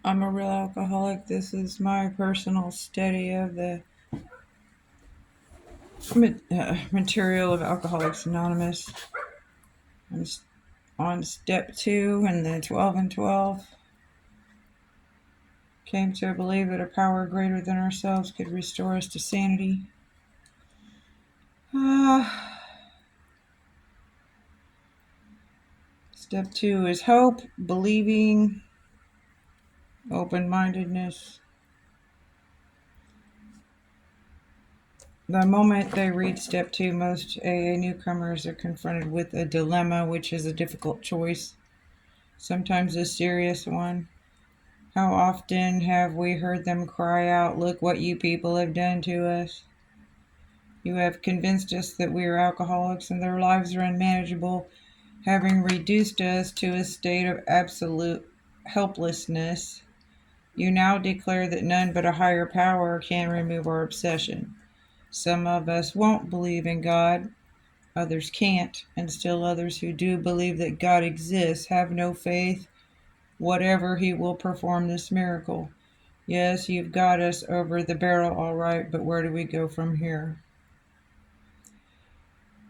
I'm a real alcoholic. This is my personal study of the material of Alcoholics Anonymous. I'm on step 2 and the 12 and 12. Came to believe that a power greater than ourselves could restore us to sanity. Step 2 is hope, believing, open-mindedness. The moment they read step 2, most AA newcomers are confronted with a dilemma, which is a difficult choice, sometimes a serious one. How often have we heard them cry out, "Look what you people have done to us. You have convinced us that we are alcoholics and their lives are unmanageable, having reduced us to a state of absolute helplessness. You now declare that none but a higher power can remove our obsession. Some of us won't believe in God, others can't, and still others who do believe that God exists have no faith whatever he will perform this miracle. Yes, you've got us over the barrel all right, but where do we go from here?"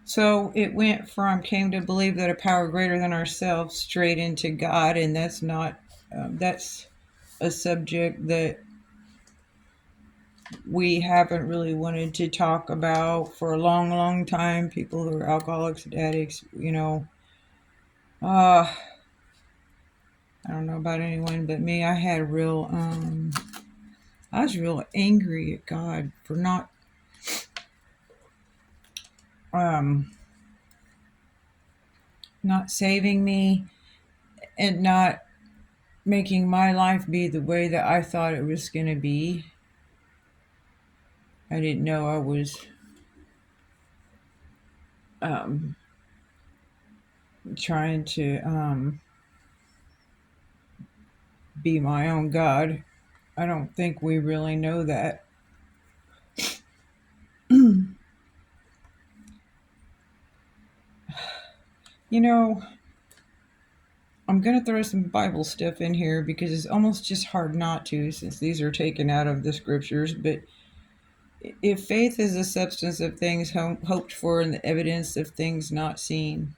So it went from came to believe that a power greater than ourselves straight into God, and that's not, that's a subject that we haven't really wanted to talk about for a long, long time. People who are alcoholics and addicts, uh, I don't know about anyone but me. I was real angry at God for um, not saving me and not making my life be the way that I thought it was going to be. I didn't know I was um, trying to be my own God. I don't think we really know that. You know, I'm going to throw some Bible stuff in here because it's almost just hard not to, since these are taken out of the scriptures. But if faith is the substance of things hoped for and the evidence of things not seen,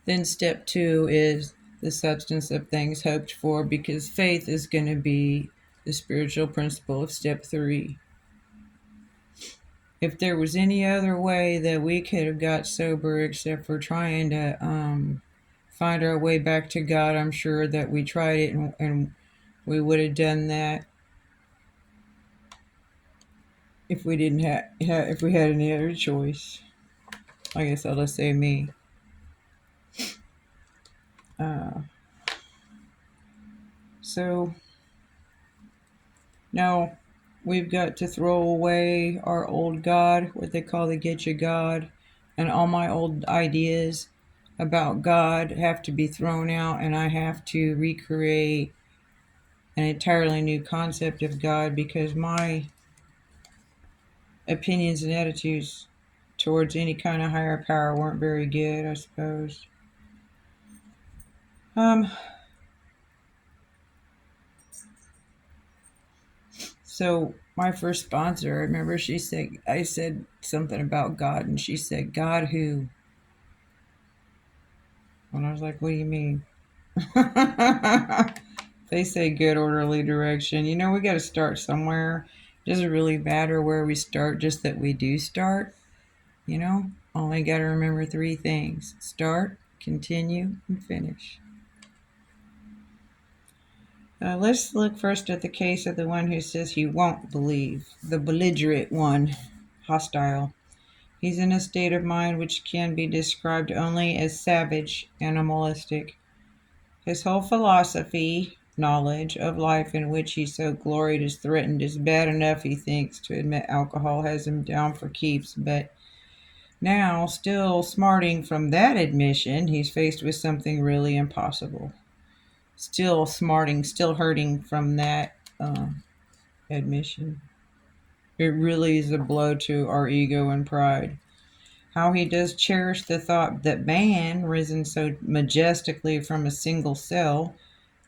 then step 2 is the substance of things hoped for, because faith is going to be the spiritual principle of step 3. If there was any other way that we could have got sober except for trying to find our way back to God, I'm sure that we tried it, and we would have done that if we didn't if we had any other choice. I guess I'll just say me. Uh, so now we've got to throw away our old God, what they call the Get You God, and all my old ideas about God have to be thrown out, and I have to recreate an entirely new concept of God, because my opinions and attitudes towards any kind of higher power weren't very good, I suppose. Um, so my first sponsor, I remember I said something about God, and she said, "God who?" And I was like, "What do you mean?" They say good orderly direction. We got to start somewhere. It doesn't really matter where we start, just that we do start. Only got to remember 3 things: start, continue, and finish. Let's look first at the case of the one who says he won't believe, the belligerent one, hostile. He's in a state of mind which can be described only as savage, animalistic. His whole philosophy, knowledge of life in which he so gloried is threatened. Is bad enough, he thinks, to admit alcohol has him down for keeps, but now, still smarting from that admission, he's faced with something really impossible. Still smarting, still hurting from that admission. It really is a blow to our ego and pride. how he does cherish the thought that man, risen so majestically from a single cell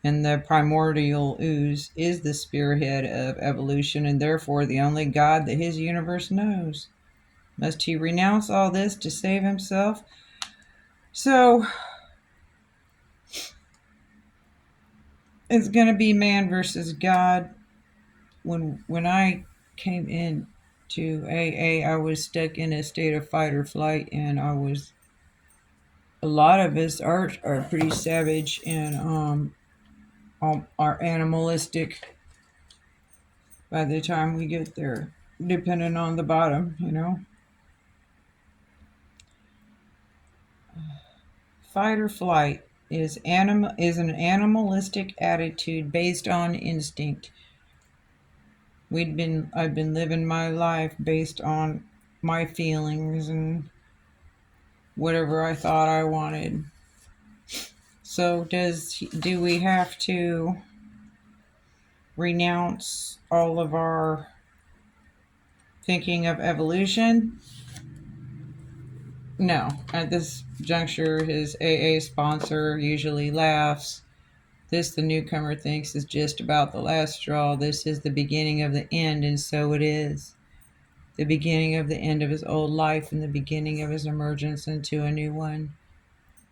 in the primordial ooze, is the spearhead of evolution and therefore the only God that his universe knows. Must he renounce all this to save himself? So it's going to be man versus God. When I came in to AA, I was stuck in a state of fight or flight, and a lot of us are pretty savage and are animalistic by the time we get there, depending on the bottom. Fight or flight is an animalistic attitude based on instinct. I've been living my life based on my feelings and whatever I thought I wanted. So do we have to renounce all of our thinking of evolution? No. At this juncture, his AA sponsor usually laughs. This, the newcomer thinks, is just about the last straw. This is the beginning of the end, and so it is. The beginning of the end of his old life and the beginning of his emergence into a new one.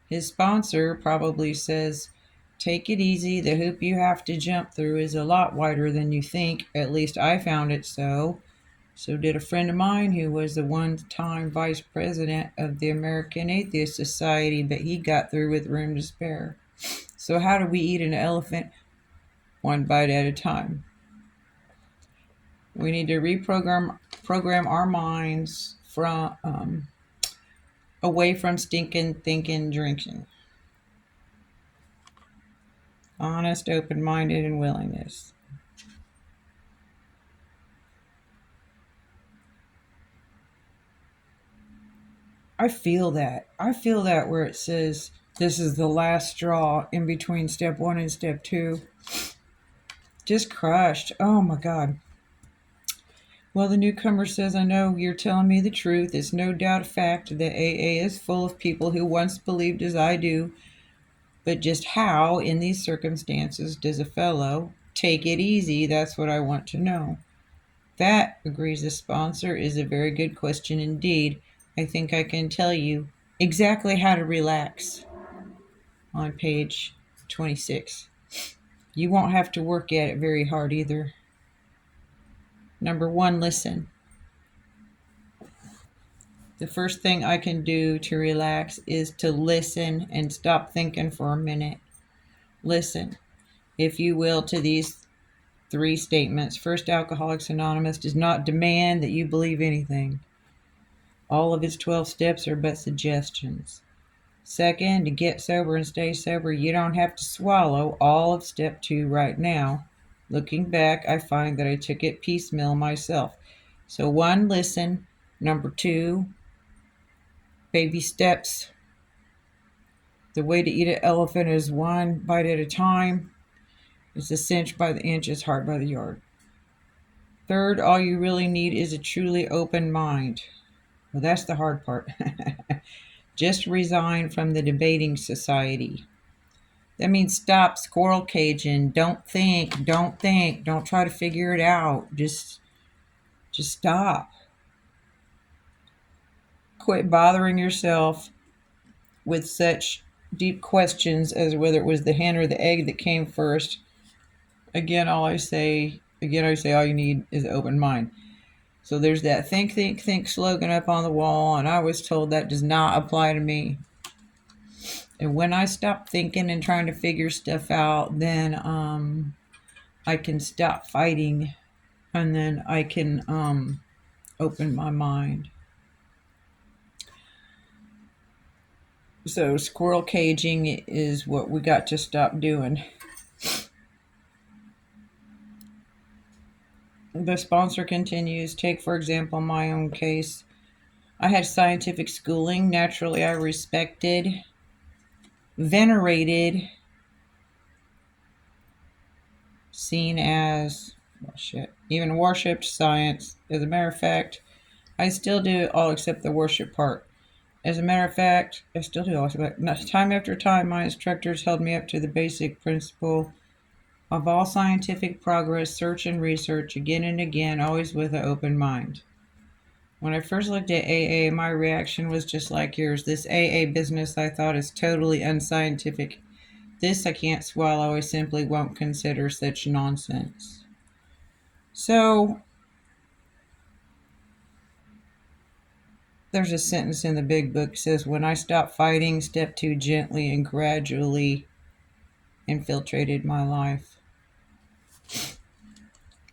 His sponsor probably says, "Take it easy. The hoop you have to jump through is a lot wider than you think. At least I found it so. So did a friend of mine who was the one-time vice president of the American Atheist Society, but he got through with room to spare. So how do we eat an elephant? One bite at a time. We need to program our minds from away from stinking thinking, drinking. Honest, open-minded, and willingness." I feel that. I feel that where it says this is the last straw in between step 1 and step 2. Just crushed. Oh my God. Well, the newcomer says, "I know you're telling me the truth. It's no doubt a fact that AA is full of people who once believed as I do. But just how, in these circumstances, does a fellow take it easy? That's what I want to know." "That," agrees the sponsor, "is a very good question indeed. I think I can tell you exactly how to relax." On page 26. You won't have to work at it very hard either. Number 1, listen. The first thing I can do to relax is to listen and stop thinking for a minute. Listen, if you will, to these 3 statements. First, Alcoholics Anonymous does not demand that you believe anything. All of its 12 steps are but suggestions. Second, to get sober and stay sober, you don't have to swallow all of step 2 right now. Looking back, I find that I took it piecemeal myself. So 1, listen. Number 2, baby steps. The way to eat an elephant is 1 bite at a time. It's a cinch by the inch, it's hard by the yard. Third, all you really need is a truly open mind. Well, that's the hard part. Just resign from the debating society. That means stop squirrel caging. Don't think. Don't try to figure it out. Just stop. Quit bothering yourself with such deep questions as whether it was the hen or the egg that came first. Again, I say all you need is an open mind. So there's that think slogan up on the wall, and I was told that does not apply to me. And when I stop thinking and trying to figure stuff out, then I can stop fighting, and then I can open my mind. So squirrel caging is what we got to stop doing. The sponsor continues, take, for example, my own case. I had scientific schooling. Naturally, I respected, venerated, seen as, even worshipped science. As a matter of fact, I still do all except the worship part. As a matter of fact, I still do. Time after time, my instructors held me up to the basic principle of all scientific progress, search and research again and again, always with an open mind. When I first looked at AA, my reaction was just like yours. This AA business I thought is totally unscientific. This I can't swallow. I simply won't consider such nonsense. So, there's a sentence in the big book that says, when I stopped fighting, step two gently and gradually infiltrated my life.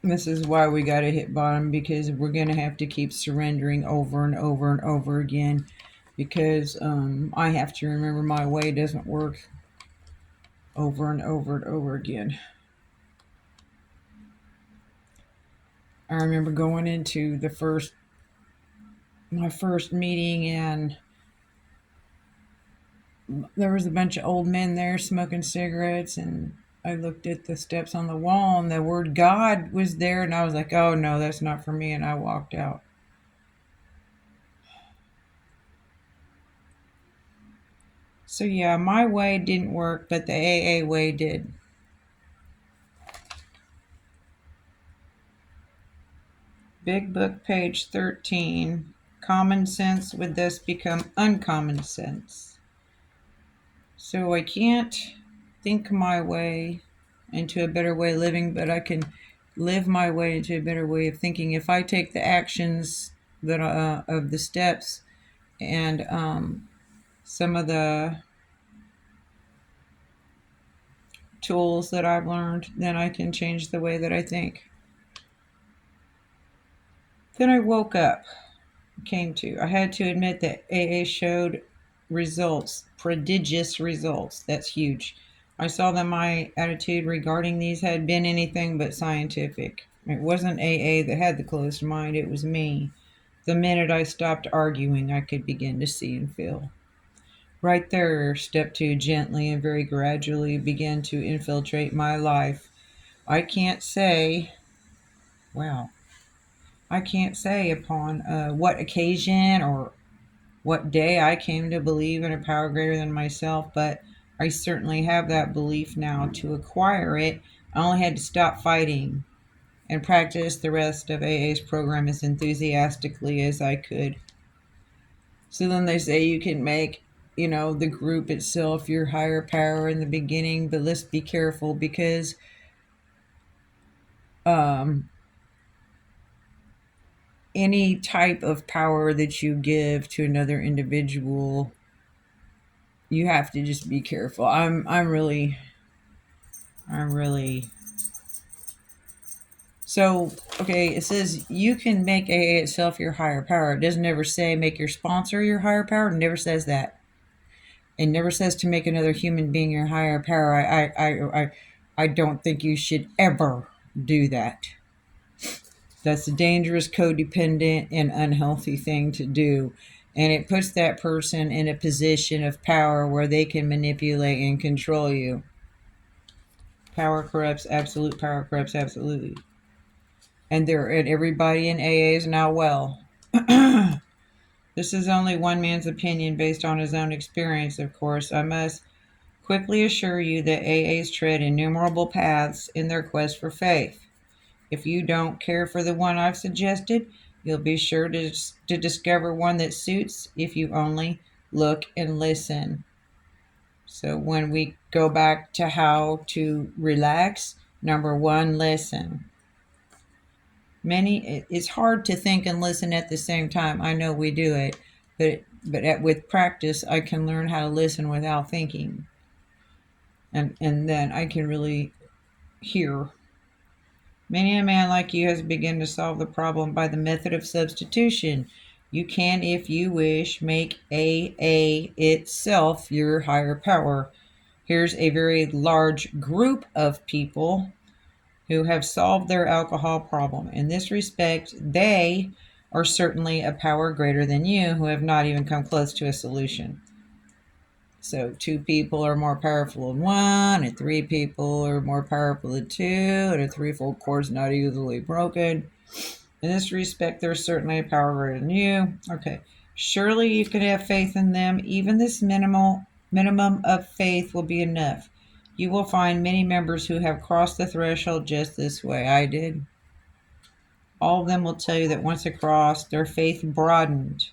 This is why we got to hit bottom, because we're going to have to keep surrendering over and over and over again, because I have to remember my way doesn't work over and over and over again. I remember going into my first meeting, and there was a bunch of old men there smoking cigarettes, and I looked at the steps on the wall and the word God was there, and I was like, oh no, that's not for me, and I walked out. So yeah, my way didn't work, but the AA way did. Big Book, page 13. Common sense would thus become uncommon sense. So I can't think my way into a better way of living, but I can live my way into a better way of thinking. If I take the actions that of the steps and some of the tools that I've learned, then I can change the way that I think. Then I woke up, I had to admit that AA showed results, prodigious results. That's huge. I saw that my attitude regarding these had been anything but scientific. It wasn't AA that had the closed mind, it was me. The minute I stopped arguing, I could begin to see and feel. Right there, step two gently and very gradually began to infiltrate my life. I can't say, wow, I can't say upon what occasion or what day I came to believe in a power greater than myself, but I certainly have that belief now. To acquire it, I only had to stop fighting and practice the rest of AA's program as enthusiastically as I could. So then they say you can make, the group itself your higher power in the beginning, but let's be careful, because any type of power that you give to another individual, you have to just be careful. I'm really so okay. It says you can make AA itself your higher power. It doesn't ever say make your sponsor your higher power. It never says that. It never says to make another human being your higher power. I don't think you should ever do that. That's a dangerous, codependent, and unhealthy thing to do. And it puts that person in a position of power where they can manipulate and control you. Power corrupts, absolute power corrupts absolutely. And everybody in AA is now well. This is only one man's opinion based on his own experience, of course. I must quickly assure you that AAs tread innumerable paths in their quest for faith. If you don't care for the one I've suggested, you'll be sure to discover one that suits if you only look and listen. So when we go back to how to relax, number one, listen. It's hard to think and listen at the same time. I know we do it, but with practice, I can learn how to listen without thinking. And then I can really hear. Many a man like you has begun to solve the problem by the method of substitution. You can, if you wish, make AA itself your higher power. Here's a very large group of people who have solved their alcohol problem. In this respect, they are certainly a power greater than you who have not even come close to a solution. So 2 people are more powerful than 1, and 3 people are more powerful than 2, and a threefold cord is not easily broken. In this respect, they're certainly a power greater than you. Okay. Surely you can have faith in them. Even this minimum of faith will be enough. You will find many members who have crossed the threshold just this way. I did. All of them will tell you that once across, their faith broadened.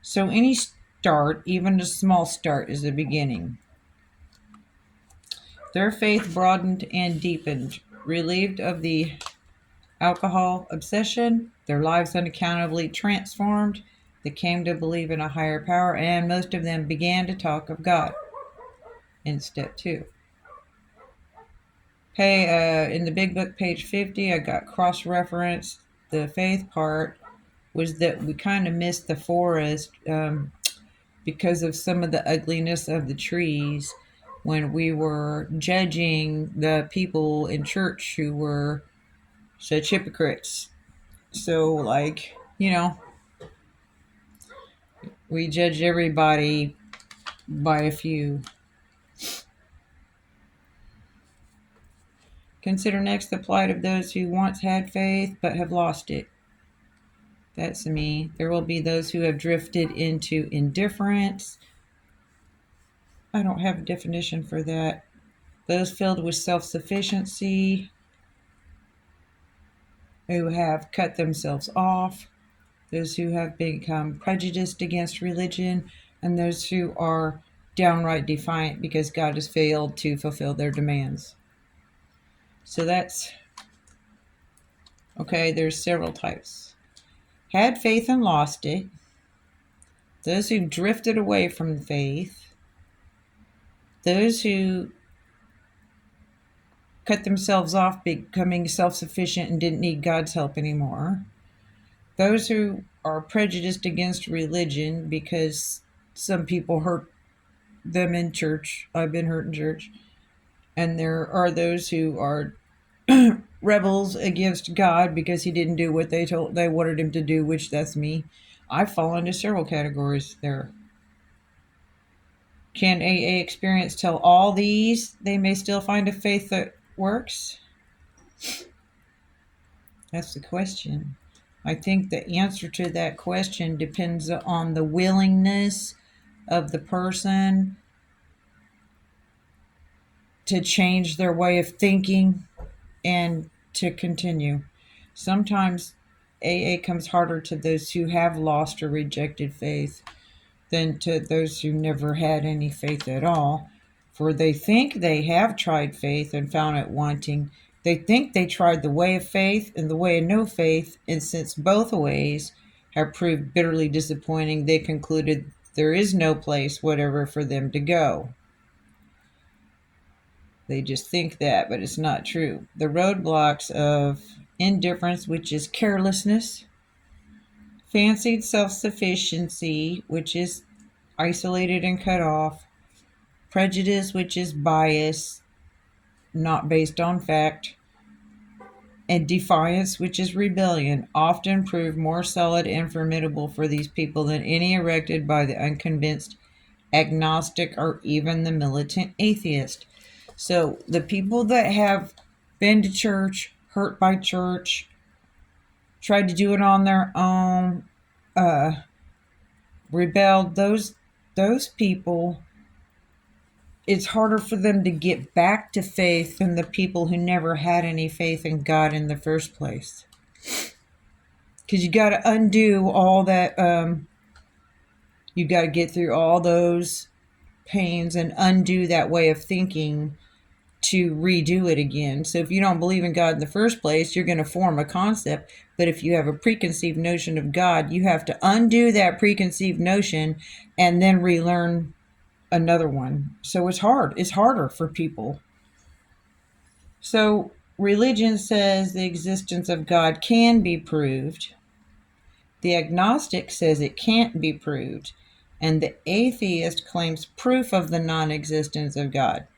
So any start, even a small start, is a beginning. Their faith broadened and deepened. Relieved of the alcohol obsession, their lives unaccountably transformed. They came to believe in a higher power, and most of them began to talk of God in step 2. Hey, in the big book, page 50, I got cross-referenced. The faith part was that we kind of missed the forest because of some of the ugliness of the trees when we were judging the people in church who were such hypocrites. So, like, we judge everybody by a few. Consider next the plight of those who once had faith but have lost it. That's me. There will be those who have drifted into indifference. I don't have a definition for that. Those filled with self-sufficiency, who have cut themselves off, those who have become prejudiced against religion, and those who are downright defiant because God has failed to fulfill their demands. So that's okay. There's several types. Had faith and lost it. Those who drifted away from faith. Those who cut themselves off, becoming self-sufficient and didn't need God's help anymore. Those who are prejudiced against religion because some people hurt them in church. I've been hurt in church. And there are those who are rebels against God because he didn't do what they wanted him to do, which that's me. I fall into several categories there. Can AA experience tell all these they may still find a faith that works? That's the question. I think the answer to that question depends on the willingness of the person to change their way of thinking and to continue. Sometimes AA comes harder to those who have lost or rejected faith than to those who never had any faith at all. For they think they have tried faith and found it wanting. They think they tried the way of faith and the way of no faith, and since both ways have proved bitterly disappointing, they concluded there is no place whatever for them to go. They just think that, but it's not true. The roadblocks of indifference, which is carelessness, fancied self-sufficiency, which is isolated and cut off, prejudice, which is bias, not based on fact, and defiance, which is rebellion, often prove more solid and formidable for these people than any erected by the unconvinced agnostic or even the militant atheist. So the people that have been to church, hurt by church, tried to do it on their own, rebelled, those people, it's harder for them to get back to faith than the people who never had any faith in God in the first place. Because you got to undo all that, you got to get through all those pains and undo that way of thinking to redo it again. So if you don't believe in God in the first place, you're going to form a concept. But if you have a preconceived notion of God, you have to undo that preconceived notion and then relearn another one. So it's hard. It's harder for people. So religion says the existence of God can be proved. The agnostic says it can't be proved. And the atheist claims proof of the non-existence of God.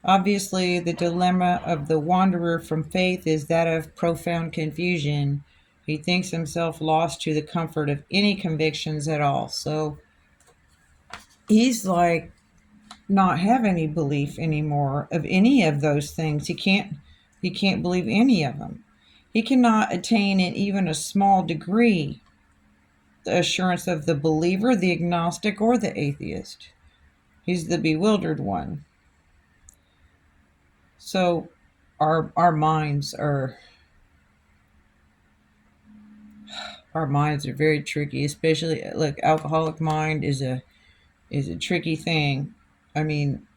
Obviously, the dilemma of the wanderer from faith is that of profound confusion. He thinks himself lost to the comfort of any convictions at all. So he's like not have any belief anymore of any of those things. He can't believe any of them. He cannot attain in even a small degree the assurance of the believer, the agnostic, or the atheist. He's the bewildered one. So our minds are very tricky, especially like alcoholic mind is a tricky thing. I mean,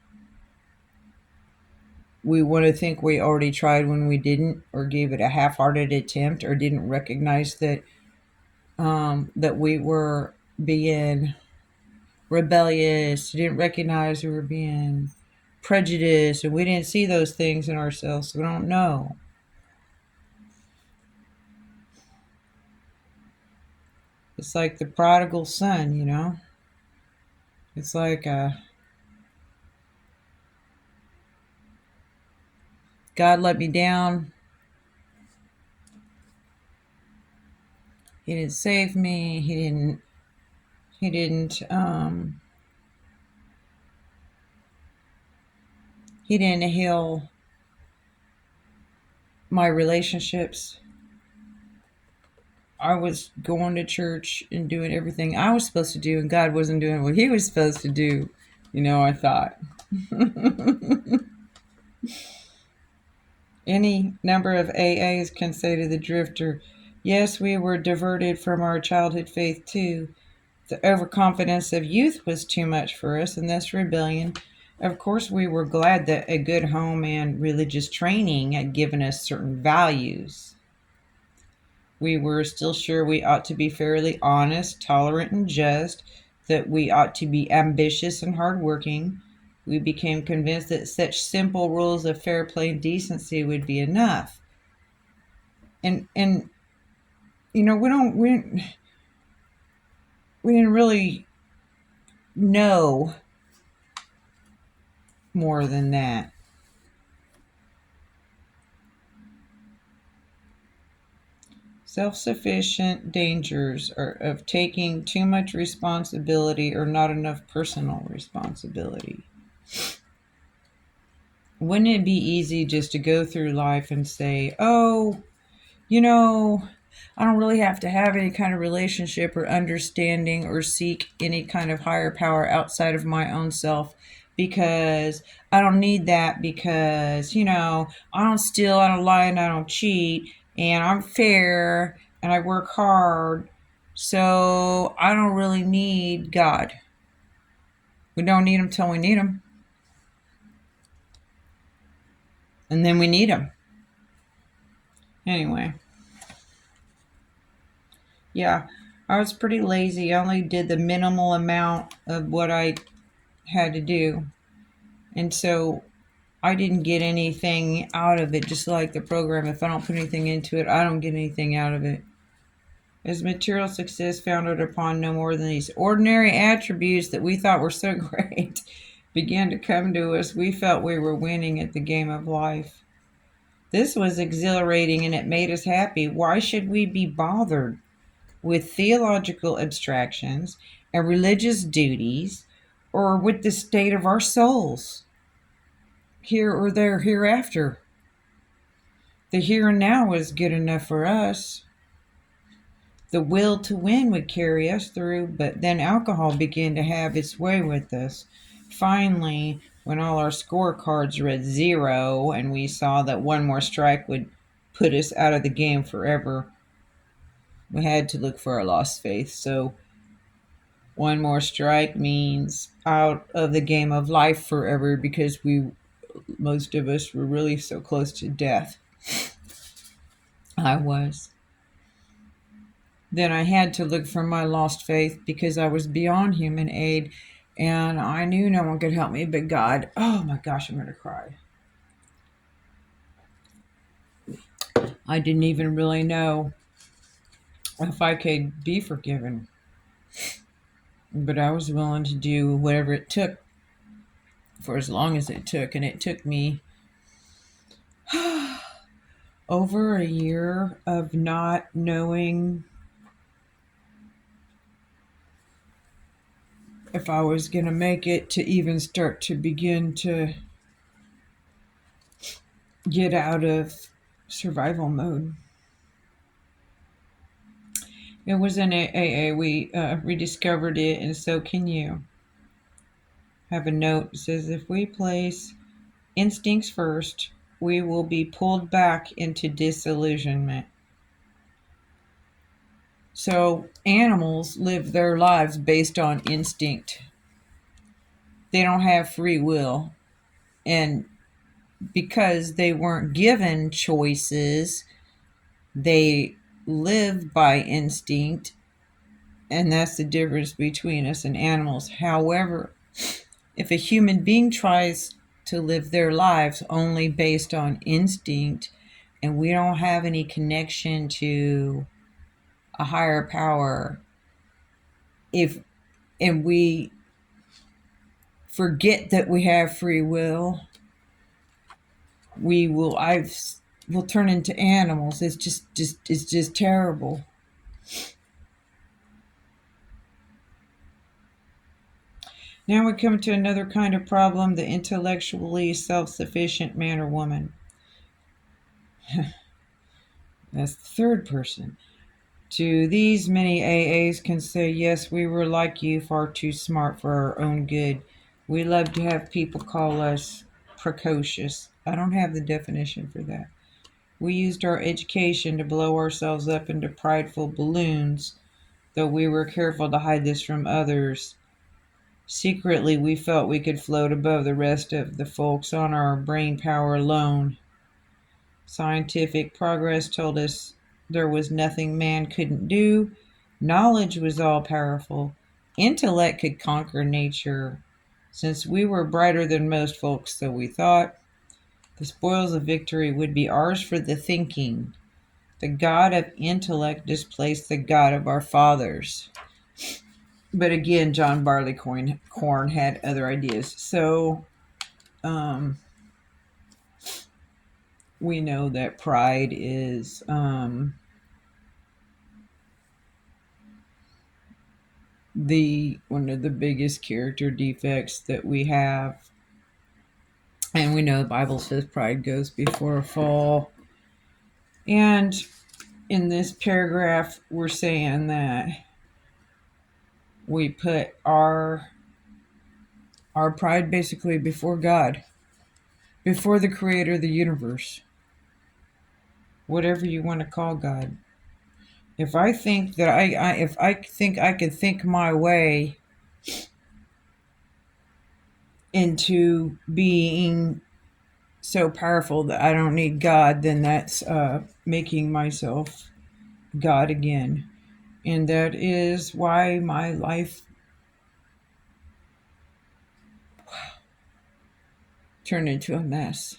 we want to think we already tried when we didn't, or gave it a half-hearted attempt, or didn't recognize that that we were being rebellious, didn't recognize we were being prejudiced, and we didn't see those things in ourselves, so we don't know. It's like the prodigal son, you know? It's like God let me down. He didn't save me. He didn't heal my relationships. I was going to church and doing everything I was supposed to do, and God wasn't doing what he was supposed to do. I thought. Any number of AAs can say to the drifter, yes, we were diverted from our childhood faith too. The overconfidence of youth was too much for us, and this rebellion. Of course, we were glad that a good home and religious training had given us certain values. We were still sure we ought to be fairly honest, tolerant, and just, that we ought to be ambitious and hardworking. We became convinced that such simple rules of fair play and decency would be enough. And we didn't really know more than that. Self-sufficient dangers are of taking too much responsibility or not enough personal responsibility. Wouldn't it be easy just to go through life and say, oh, I don't really have to have any kind of relationship or understanding or seek any kind of higher power outside of my own self, because I don't need that, because, I don't steal, I don't lie, and I don't cheat, and I'm fair, and I work hard, so I don't really need God. We don't need him till we need him. And then we need him. Anyway. Yeah, I was pretty lazy. I only did the minimal amount of what I had to do. And so I didn't get anything out of it, just like the program. If I don't put anything into it, I don't get anything out of it. As material success founded upon no more than these ordinary attributes that we thought were so great began to come to us, we felt we were winning at the game of life. This was exhilarating and it made us happy. Why should we be bothered with theological abstractions and religious duties, or with the state of our souls, here or there, hereafter? The here and now was good enough for us. The will to win would carry us through, but then alcohol began to have its way with us. Finally, when all our scorecards read 0 and we saw that one more strike would put us out of the game forever, we had to look for our lost faith. So one more strike means out of the game of life forever, because most of us were really so close to death. I was. Then I had to look for my lost faith, because I was beyond human aid and I knew no one could help me but God. Oh my gosh, I'm going to cry. I didn't even really know if I could be forgiven, but I was willing to do whatever it took for as long as it took. And it took me over a year of not knowing if I was going to make it to even start to begin to get out of survival mode. It was in AA. We rediscovered it, and so can you. Have a note that says if we place instincts first, we will be pulled back into disillusionment. So animals live their lives based on instinct. They don't have free will. And because they weren't given choices, they live by instinct. And that's the difference between us and animals. However, if a human being tries to live their lives only based on instinct, and we don't have any connection to a higher power, if and we forget that we have free will, we'll turn into animals. It's just terrible. Now we come to another kind of problem, the intellectually self-sufficient man or woman. That's the third person. To these, many AAs can say, yes, we were like you, far too smart for our own good. We love to have people call us precocious. I don't have the definition for that. We used our education to blow ourselves up into prideful balloons, though we were careful to hide this from others. Secretly, we felt we could float above the rest of the folks on our brain power alone. Scientific progress told us there was nothing man couldn't do. Knowledge was all powerful. Intellect could conquer nature. Since we were brighter than most folks, so we thought, the spoils of victory would be ours for the thinking. The God of intellect displaced the God of our fathers. But again, John Barleycorn had other ideas. So we know that pride is one of the biggest character defects that we have. And we know the Bible says pride goes before a fall. And in this paragraph, we're saying that we put our pride basically before God, before the creator of the universe, whatever you want to call God. If I think that if I think I can think my way into being so powerful that I don't need God, then that's making myself God again. And that is why my life turned into a mess.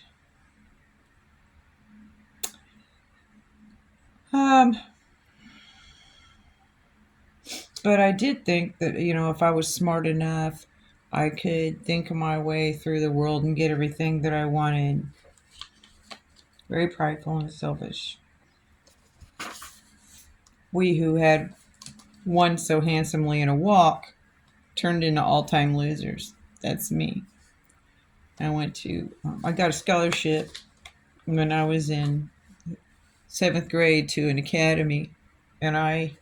But I did think that, if I was smart enough, I could think my way through the world and get everything that I wanted. Very prideful and selfish. We who had won so handsomely in a walk turned into all-time losers. That's me. I got a scholarship when I was in 7th grade to an academy, and I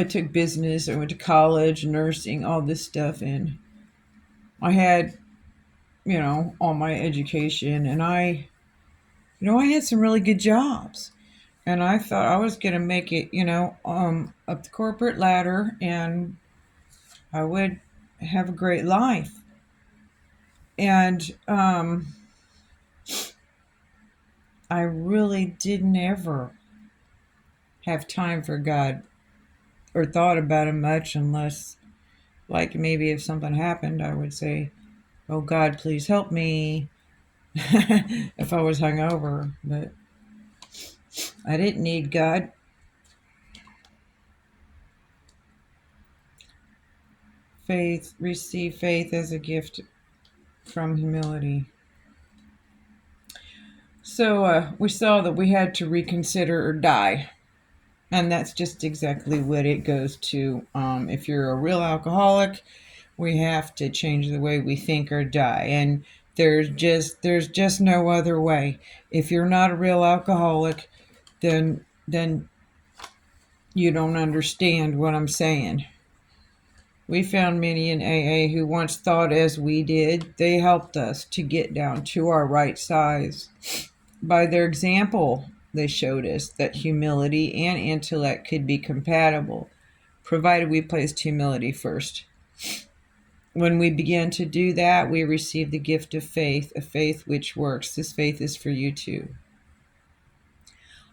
took business, I went to college, nursing, all this stuff, and I had, all my education, and I had some really good jobs, and I thought I was going to make it, up the corporate ladder, and I would have a great life. And I really didn't ever have time for God or thought about him much, unless, like, maybe if something happened, I would say, oh God, please help me, if I was hungover. But I didn't need God. Receive faith as a gift from humility. So we saw that we had to reconsider or die. And that's just exactly what it goes to. If you're a real alcoholic, we have to change the way we think or die. And there's just no other way. If you're not a real alcoholic, then then you don't understand what I'm saying. We found many in AA who once thought as we did. They helped us to get down to our right size. By their example, they showed us that humility and intellect could be compatible, provided we placed humility first. When we begin to do that, we receive the gift of faith, a faith which works. This faith is for you too.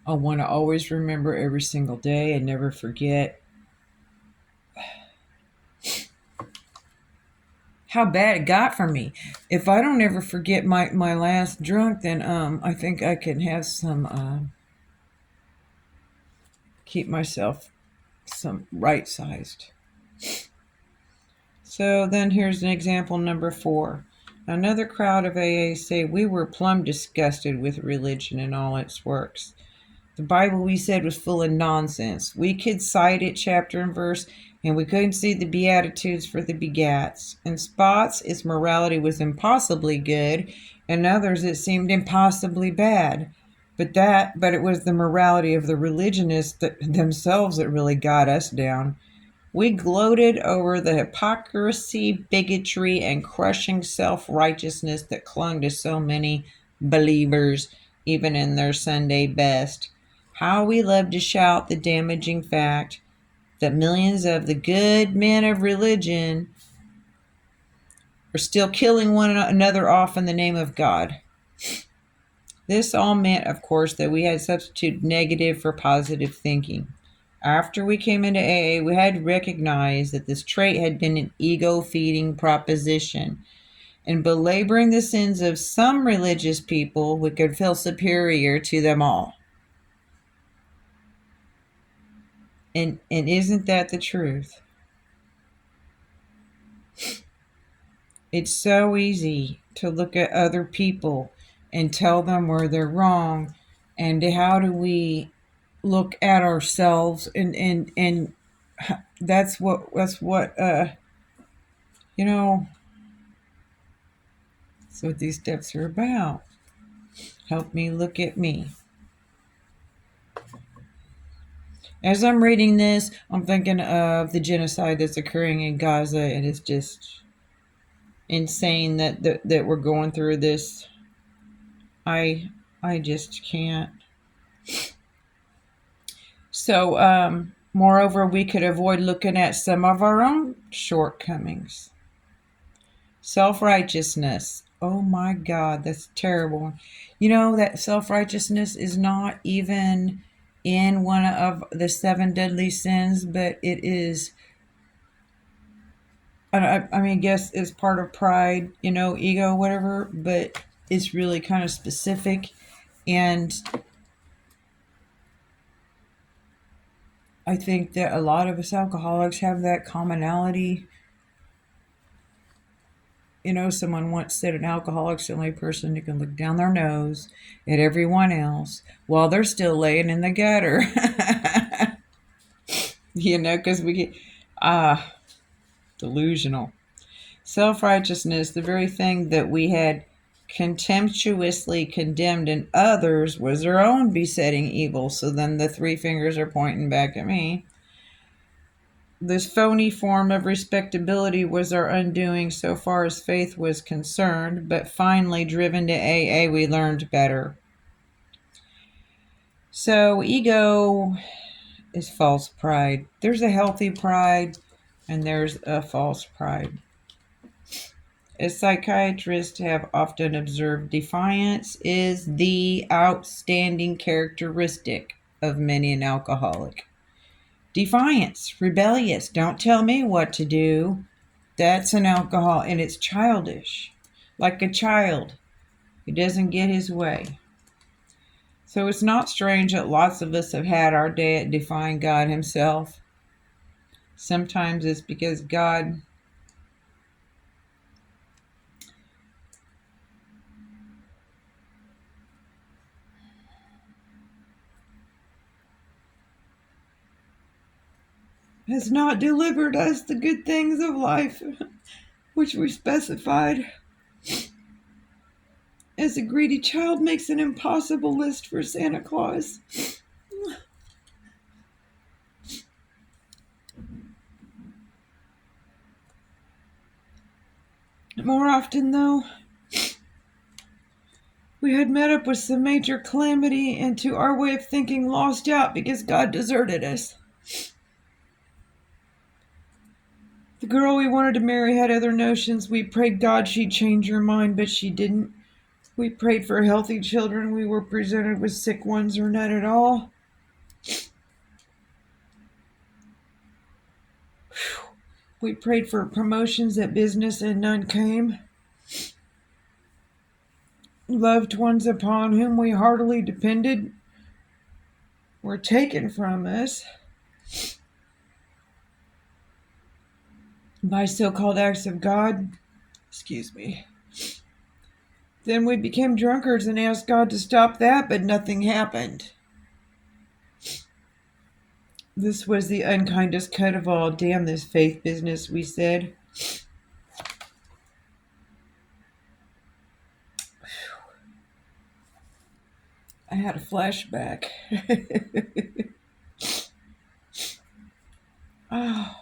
I want to always remember every single day and never forget how bad it got for me. If I don't ever forget my last drunk, then I think I can have some keep myself some right sized. So then here's an example number 4. Another crowd of AA say we were plumb disgusted with religion and all its works. The Bible, we said, was full of nonsense. We could cite it chapter and verse, and we couldn't see the Beatitudes for the begats. In spots, its morality was impossibly good, and others it seemed impossibly bad. But it was the morality of the religionists themselves that really got us down. We gloated over the hypocrisy, bigotry, and crushing self-righteousness that clung to so many believers, even in their Sunday best. How we love to shout the damaging fact that millions of the good men of religion are still killing one another off in the name of God. This all meant, of course, that we had substituted negative for positive thinking. After we came into AA, we had to recognize that this trait had been an ego-feeding proposition. In belaboring the sins of some religious people, we could feel superior to them all. And isn't that the truth? It's so easy to look at other people and tell them where they're wrong. And how do we look at ourselves? And that's what that's what these steps are about. Help me look at me. As I'm reading this, I'm thinking of the genocide that's occurring in Gaza, and it's just insane that we're going through this. I just can't. So, moreover, we could avoid looking at some of our own shortcomings. Self-righteousness. Oh my God, that's terrible. You know that self-righteousness is not even in one of the 7 deadly sins, but it is, I guess it's part of pride, ego, whatever, but it's really kind of specific. And I think that a lot of us alcoholics have that commonality. Someone once said an alcoholic's the only person who can look down their nose at everyone else while they're still laying in the gutter. Because we get delusional. Self-righteousness, the very thing that we had contemptuously condemned in others, was our own besetting evil. So then the 3 fingers are pointing back at me. This phony form of respectability was our undoing so far as faith was concerned, but finally, driven to AA, we learned better. So ego is false pride. There's a healthy pride, and there's a false pride. As psychiatrists have often observed, defiance is the outstanding characteristic of many an alcoholic. Defiance, rebellious, don't tell me what to do. That's an alcohol, and it's childish, like a child who doesn't get his way. So it's not strange that lots of us have had our day at defying God himself. Sometimes it's because God has not delivered us the good things of life, which we specified. As a greedy child makes an impossible list for Santa Claus. More often, though, we had met up with some major calamity and, to our way of thinking, lost out because God deserted us. The girl we wanted to marry had other notions. We prayed God she'd change her mind, but she didn't. We prayed for healthy children. We were presented with sick ones or none at all. We prayed for promotions at business and none came. Loved ones upon whom we heartily depended were taken from us by so-called acts of God. Excuse me. Then we became drunkards and asked God to stop that, but nothing happened. This was the unkindest cut of all. Damn this faith business, we said. I had a flashback. Oh,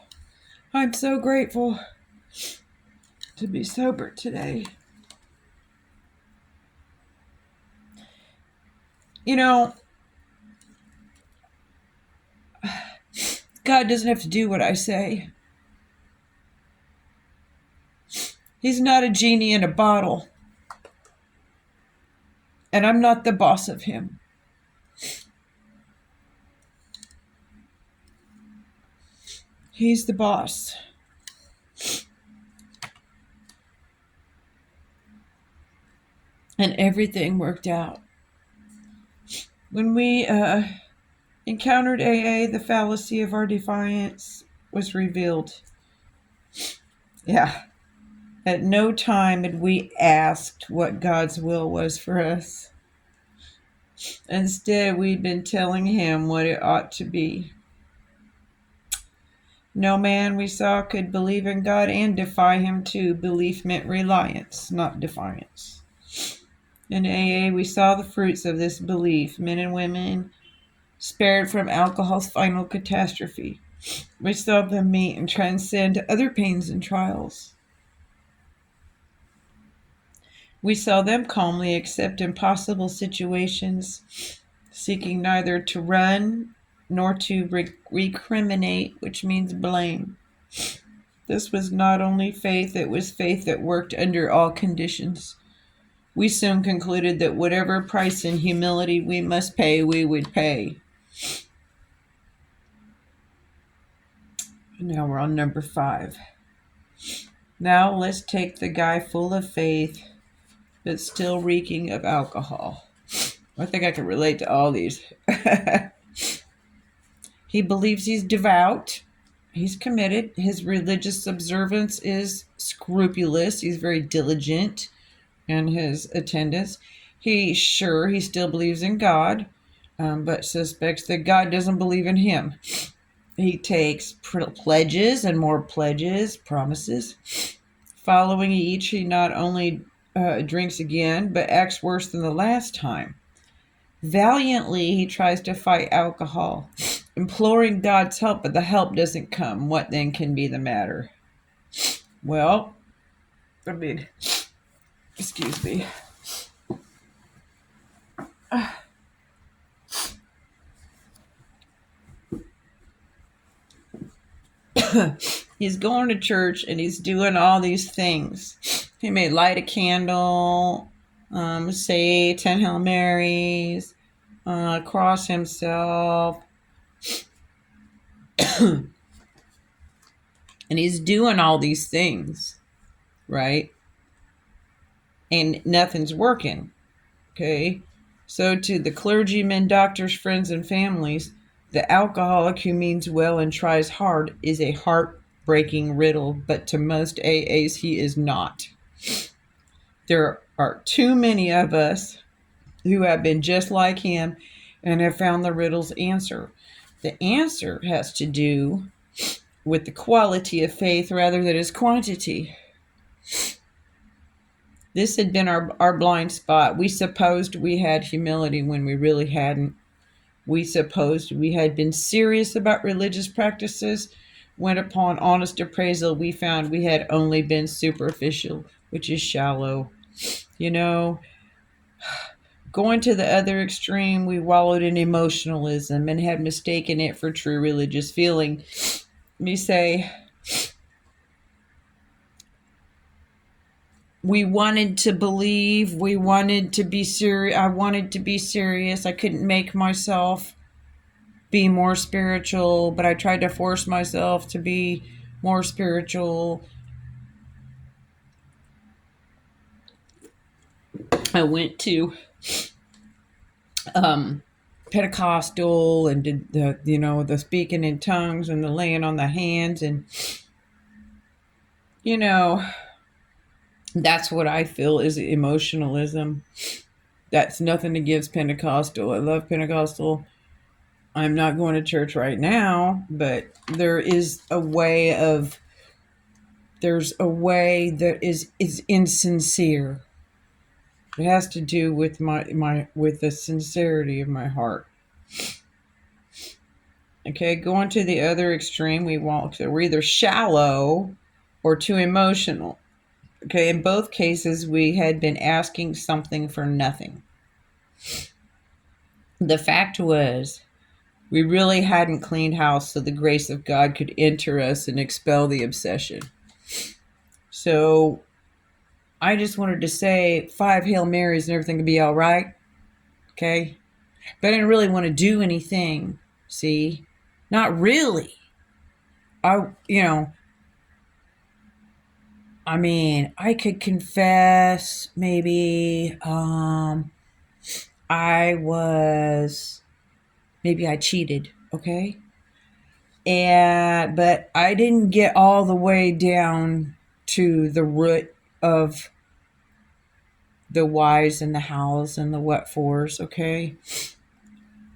I'm so grateful to be sober today. You know, God doesn't have to do what I say. He's not a genie in a bottle. And I'm not the boss of him. He's the boss. And everything worked out. When we encountered AA, the fallacy of our defiance was revealed. Yeah. At no time had we asked what God's will was for us. Instead, we'd been telling him what it ought to be. No man we saw could believe in God and defy him too. Belief meant reliance, not defiance. In AA, we saw the fruits of this belief. Men and women spared from alcohol's final catastrophe. We saw them meet and transcend other pains and trials. We saw them calmly accept impossible situations, seeking neither to run nor to recriminate, which means blame. This was not only faith, it was faith that worked under all conditions. We soon concluded that whatever price in humility we must pay, we would pay. Now we're on number 5. Now let's take the guy full of faith, but still reeking of alcohol. I think I can relate to all these. He believes he's devout. He's committed. His religious observance is scrupulous. He's very diligent in his attendance. He still believes in God, but suspects that God doesn't believe in him. He takes pledges and more pledges, promises. Following each, he not only drinks again, but acts worse than the last time. Valiantly, he tries to fight alcohol, imploring God's help, but the help doesn't come. What then can be the matter? Well, excuse me. He's going to church and he's doing all these things. He may light a candle, say 10 Hail Marys, cross himself. And he's doing all these things, right? And nothing's working, okay? So to the clergymen, doctors, friends, and families, the alcoholic who means well and tries hard is a heartbreaking riddle, but to most AAs, he is not. There are too many of us who have been just like him and have found the riddle's answer. The answer has to do with the quality of faith rather than its quantity. This had been our blind spot. We supposed we had humility when we really hadn't. We supposed we had been serious about religious practices, when upon honest appraisal we found we had only been superficial. which is shallow. You know, going to the other extreme, we wallowed in emotionalism and had mistaken it for true religious feeling. Me say, we wanted to believe, we wanted to be serious. I wanted to be serious. I couldn't make myself be more spiritual, but I tried to force myself to be more spiritual. I went to Pentecostal and did the speaking in tongues and the laying on the hands, and you know that's what I feel is emotionalism. That's nothing against Pentecostal. I love Pentecostal. I'm not going to church right now, but there's a way that is insincere. It has to do with my with the sincerity of my heart. Okay, going to the other extreme, we're either shallow or too emotional. Okay, in both cases, we had been asking something for nothing. The fact was, we really hadn't cleaned house so the grace of God could enter us and expel the obsession. So I just wanted to say 5 Hail Marys and everything would be all right. Okay? But I didn't really want to do anything. See? Not really. I could confess maybe maybe I cheated, okay? But I didn't get all the way down to the root of the whys and the hows and the what fors, okay?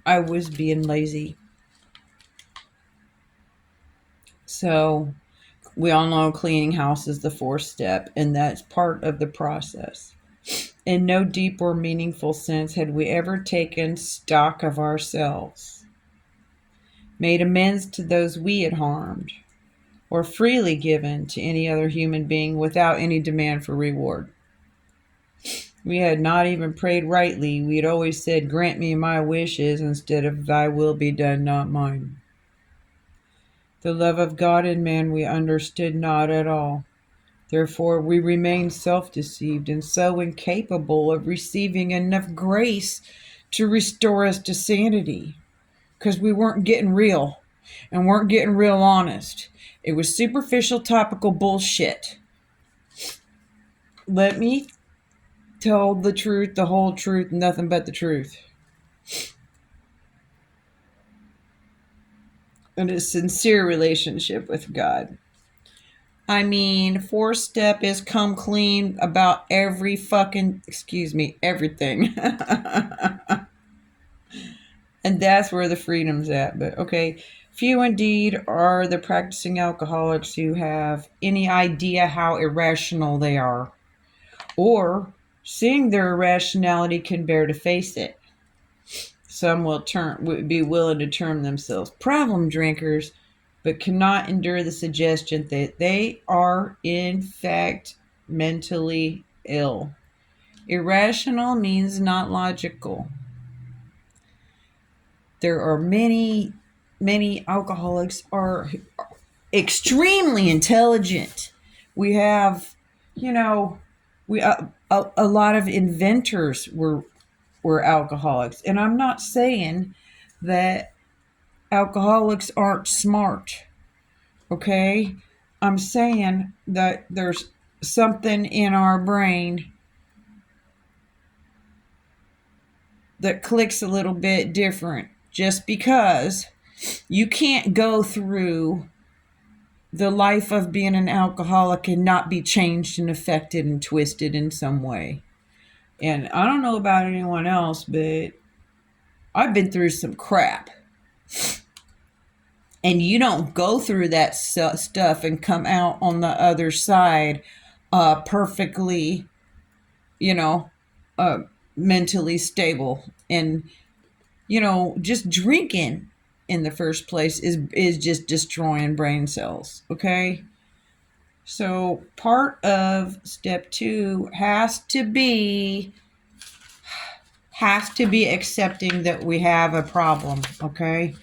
I was being lazy. So we all know cleaning house is the 4th step, and that's part of the process. In no deep or meaningful sense had we ever taken stock of ourselves, made amends to those we had harmed, or freely given to any other human being without any demand for reward. We had not even prayed rightly. We had always said, "Grant me my wishes," instead of "Thy will be done, not mine." The love of God and man we understood not at all. Therefore, we remained self-deceived and so incapable of receiving enough grace to restore us to sanity, because we weren't getting real and weren't getting real honest. It was superficial, topical bullshit. Let me tell the truth, the whole truth, nothing but the truth. And a sincere relationship with God. 4th step is come clean about everything. And that's where the freedom's at. But okay, few indeed are the practicing alcoholics who have any idea how irrational they are, or seeing their irrationality can bear to face it. Some would be willing to term themselves problem drinkers, but cannot endure the suggestion that they are in fact mentally ill. Irrational means not logical. There are many alcoholics are extremely intelligent. We have, a lot of inventors were alcoholics, and I'm not saying that alcoholics aren't smart. Okay, I'm saying that there's something in our brain that clicks a little bit different. Just because you can't go through the life of being an alcoholic and not be changed and affected and twisted in some way. And I don't know about anyone else, but I've been through some crap. And you don't go through that stuff and come out on the other side perfectly, mentally stable. And, just drinking in the first place is just destroying brain cells, okay? So part of step 2 has to be accepting that we have a problem, okay?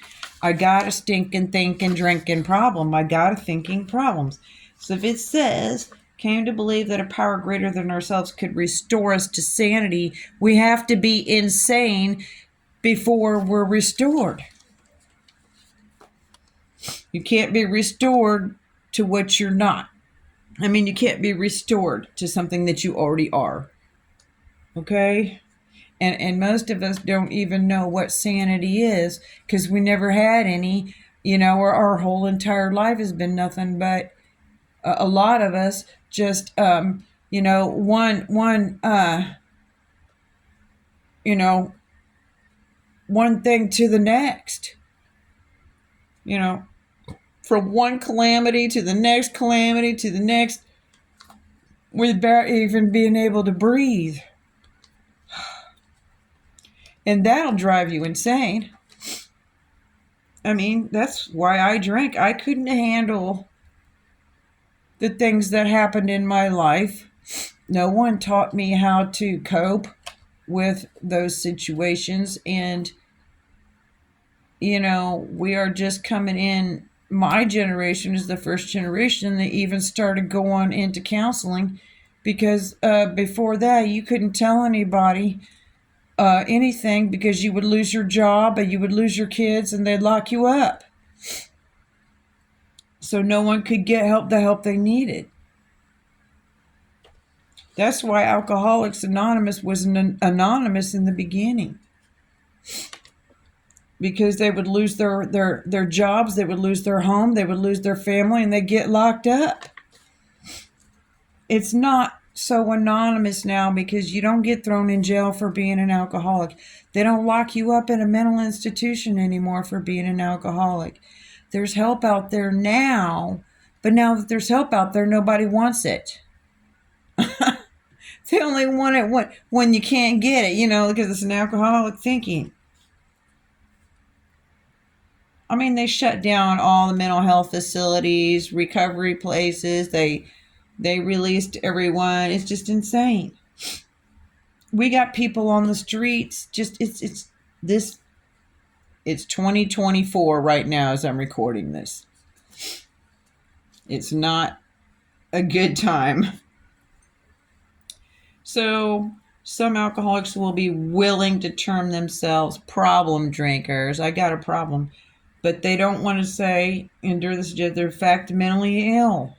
I got a stinking thinking drinking problem. I got a thinking problems. So if it says came to believe that a power greater than ourselves could restore us to sanity, we have to be insane before we're restored. You can't be restored to what you're not. I mean, you can't be restored to something that you already are. Okay? And most of us don't even know what sanity is because we never had any, or our whole entire life has been nothing but a lot of us just, one thing to the next, from one calamity to the next calamity to the next without even being able to breathe. And that'll drive you insane. I mean, that's why I drank. I couldn't handle the things that happened in my life. No one taught me how to cope with those situations. And, we are just coming in. My generation is the first generation that even started going into counseling because before that, you couldn't tell anybody anything because you would lose your job and you would lose your kids and they'd lock you up. So no one could get the help they needed. That's why Alcoholics Anonymous was anonymous in the beginning. Because they would lose their jobs, they would lose their home, they would lose their family, and they'd get locked up. It's not so anonymous now because you don't get thrown in jail for being an alcoholic. They don't lock you up in a mental institution anymore for being an alcoholic. There's help out there now, but now that there's help out there, nobody wants it. They only want it when you can't get it, because it's an alcoholic thinking. I mean, they shut down all the mental health facilities, recovery places. They released everyone. It's just insane. We got people on the streets. It's 2024 right now as I'm recording this. It's not a good time. So some alcoholics will be willing to term themselves problem drinkers. I got a problem. But they don't want to say, endure this, they're in fact mentally ill.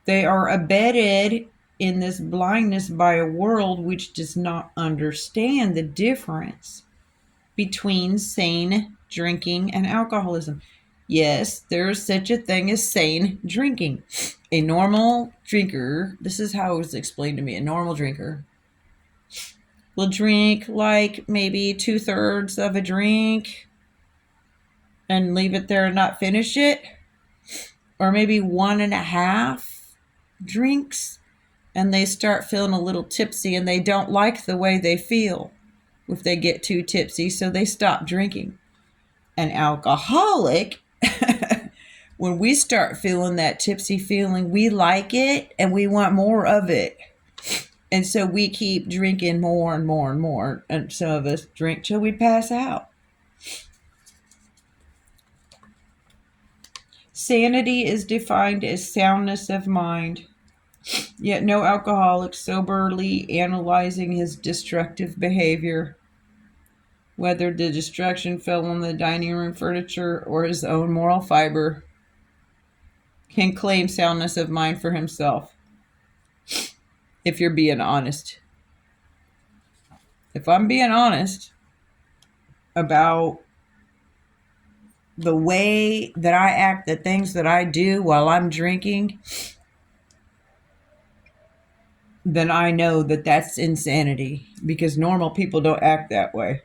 They are abetted in this blindness by a world which does not understand the difference between sane drinking and alcoholism. Yes, there is such a thing as sane drinking. A normal drinker, this is how it was explained to me, a normal drinker will drink like maybe 2/3 of a drink and leave it there and not finish it, or maybe 1.5 drinks, and they start feeling a little tipsy and they don't like the way they feel if they get too tipsy, so they stop drinking. An alcoholic, when we start feeling that tipsy feeling, we like it and we want more of it. And so we keep drinking more and more and more. And some of us drink till we pass out. Sanity is defined as soundness of mind. Yet no alcoholic soberly analyzing his destructive behavior, whether the destruction fell on the dining room furniture or his own moral fiber, can claim soundness of mind for himself. If you're being honest. If I'm being honest about the way that I act, the things that I do while I'm drinking, then I know that that's insanity because normal people don't act that way.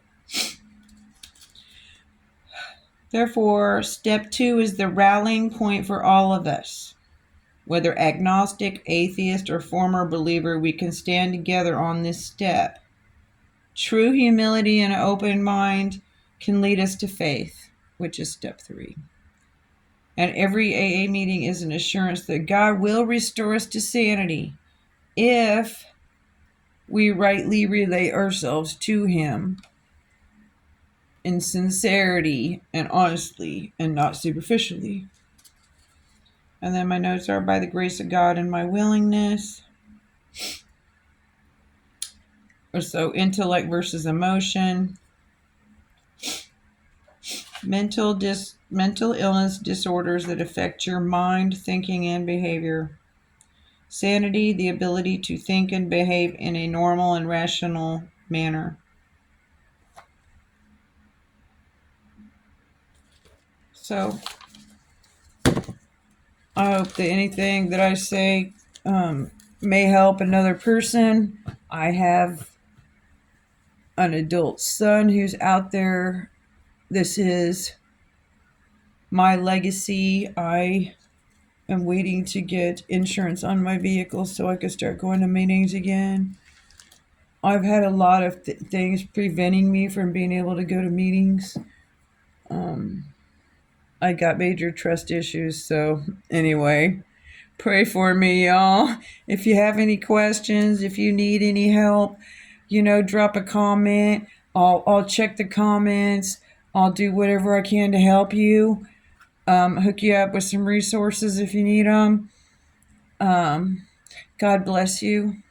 Therefore, step 2 is the rallying point for all of us. Whether agnostic, atheist, or former believer, we can stand together on this step. True humility and an open mind can lead us to faith, which is step 3. And every AA meeting is an assurance that God will restore us to sanity if we rightly relate ourselves to Him in sincerity and honestly and not superficially. And then my notes are by the grace of God and my willingness. Or so intellect versus emotion. Mental illness disorders that affect your mind, thinking, and behavior. Sanity, the ability to think and behave in a normal and rational manner. So, I hope that anything that I say may help another person. I have an adult son who's out there. This is my legacy. I am waiting to get insurance on my vehicle so I can start going to meetings again. I've had a lot of things preventing me from being able to go to meetings. I got major trust issues, so anyway, pray for me, y'all. If you have any questions, if you need any help, drop a comment. I'll check the comments. I'll do whatever I can to help you. Hook you up with some resources if you need them. God bless you.